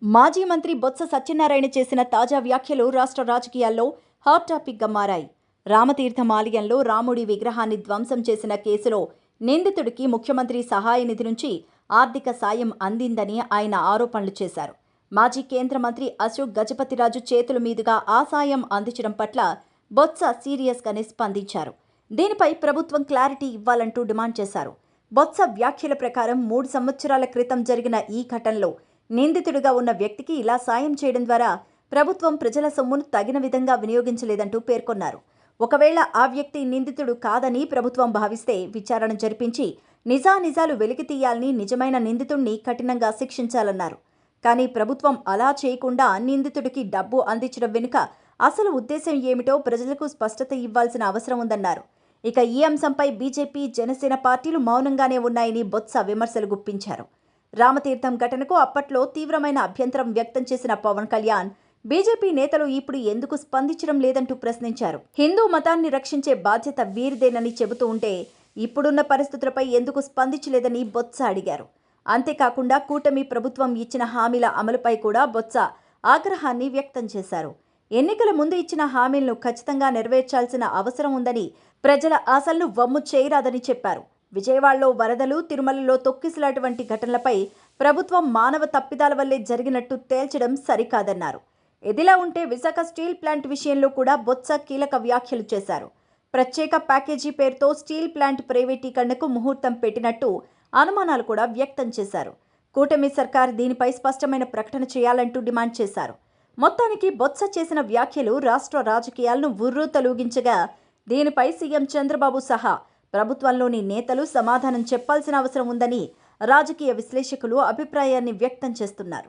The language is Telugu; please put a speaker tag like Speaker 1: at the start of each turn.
Speaker 1: మాజీ మంత్రి బొత్స సత్యనారాయణ చేసిన తాజా వ్యాఖ్యలు రాష్ట్ర రాజకీయాల్లో హాట్ టాపిక్గా మారాయి. రామతీర్థం ఆలయంలో రాముడి విగ్రహాన్ని ధ్వంసం చేసిన కేసులో నిందితుడికి ముఖ్యమంత్రి సహాయ నిధి నుంచి ఆర్థిక సాయం అందిందని ఆయన ఆరోపణలు చేశారు. మాజీ కేంద్ర మంత్రి అశోక్ గజపతిరాజు చేతుల మీదుగా ఆ సాయం అందించడం పట్ల బొత్స సీరియస్గానే స్పందించారు. దీనిపై ప్రభుత్వం క్లారిటీ ఇవ్వాలంటూ డిమాండ్ చేశారు. బొత్స వ్యాఖ్యల ప్రకారం 3 సంవత్సరాల క్రితం జరిగిన ఈ ఘటనలో నిందితుడిగా ఉన్న వ్యక్తికి ఇలా సాయం చేయడం ద్వారా ప్రభుత్వం ప్రజల సొమ్మును తగిన విధంగా వినియోగించలేదంటూ పేర్కొన్నారు. ఒకవేళ ఆ వ్యక్తి నిందితుడు కాదని ప్రభుత్వం భావిస్తే విచారణ జరిపించి నిజానిజాలు వెలికితీయాలని, నిజమైన నిందితుడిని కఠినంగా శిక్షించాలన్నారు. కానీ ప్రభుత్వం అలా చేయకుండా నిందితుడికి డబ్బు అందించడం వెనుక అసలు ఉద్దేశం ఏమిటో ప్రజలకు స్పష్టత ఇవ్వాల్సిన అవసరం ఉందన్నారు. ఇక ఈ అంశంపై బీజేపీ, జనసేన పార్టీలు మౌనంగానే ఉన్నాయని బొత్స విమర్శలు గుప్పించారు. రామతీర్థం ఘటనకు అప్పట్లో తీవ్రమైన అభ్యంతరం వ్యక్తం చేసిన పవన్ కళ్యాణ్, బీజేపీ నేతలు ఇప్పుడు ఎందుకు స్పందించడం లేదంటూ ప్రశ్నించారు. హిందూ మతాన్ని రక్షించే బాధ్యత వీరిదేనని చెబుతూ ఉంటే ఇప్పుడున్న పరిస్థితులపై ఎందుకు స్పందించలేదని బొత్స అడిగారు. అంతేకాకుండా కూటమి ప్రభుత్వం ఇచ్చిన హామీల అమలుపై కూడా బొత్స ఆగ్రహాన్ని వ్యక్తం చేశారు. ఎన్నికల ముందు ఇచ్చిన హామీలను ఖచ్చితంగా నెరవేర్చాల్సిన అవసరం ఉందని, ప్రజల ఆశలను వమ్ము చేయరాదని చెప్పారు. విజయవాడలో వరదలు, తిరుమలలో తొక్కిసలాట వంటి ఘటనలపై ప్రభుత్వం మానవ తప్పిదాల వల్లే జరిగినట్టు తేల్చడం సరికాదన్నారు. ఇదిలా ఉంటే విశాఖ స్టీల్ ప్లాంట్ విషయంలో కూడా బొత్స కీలక వ్యాఖ్యలు చేశారు. ప్రత్యేక ప్యాకేజీ పేరుతో స్టీల్ ప్లాంట్ ప్రైవేటీకరణకు ముహూర్తం పెట్టినట్టు అనుమానాలు కూడా వ్యక్తం చేశారు. కూటమి సర్కార్ దీనిపై స్పష్టమైన ప్రకటన చేయాలంటూ డిమాండ్ చేశారు. మొత్తానికి బొత్స చేసిన వ్యాఖ్యలు రాష్ట్ర రాజకీయాలను ఉర్రూతలూగించగా, దీనిపై సీఎం చంద్రబాబు సహా ప్రభుత్వంలోని నేతలు సమాధానం చెప్పాల్సిన అవసరం ఉందని రాజకీయ విశ్లేషకులు అభిప్రాయాన్ని వ్యక్తం చేస్తున్నారు.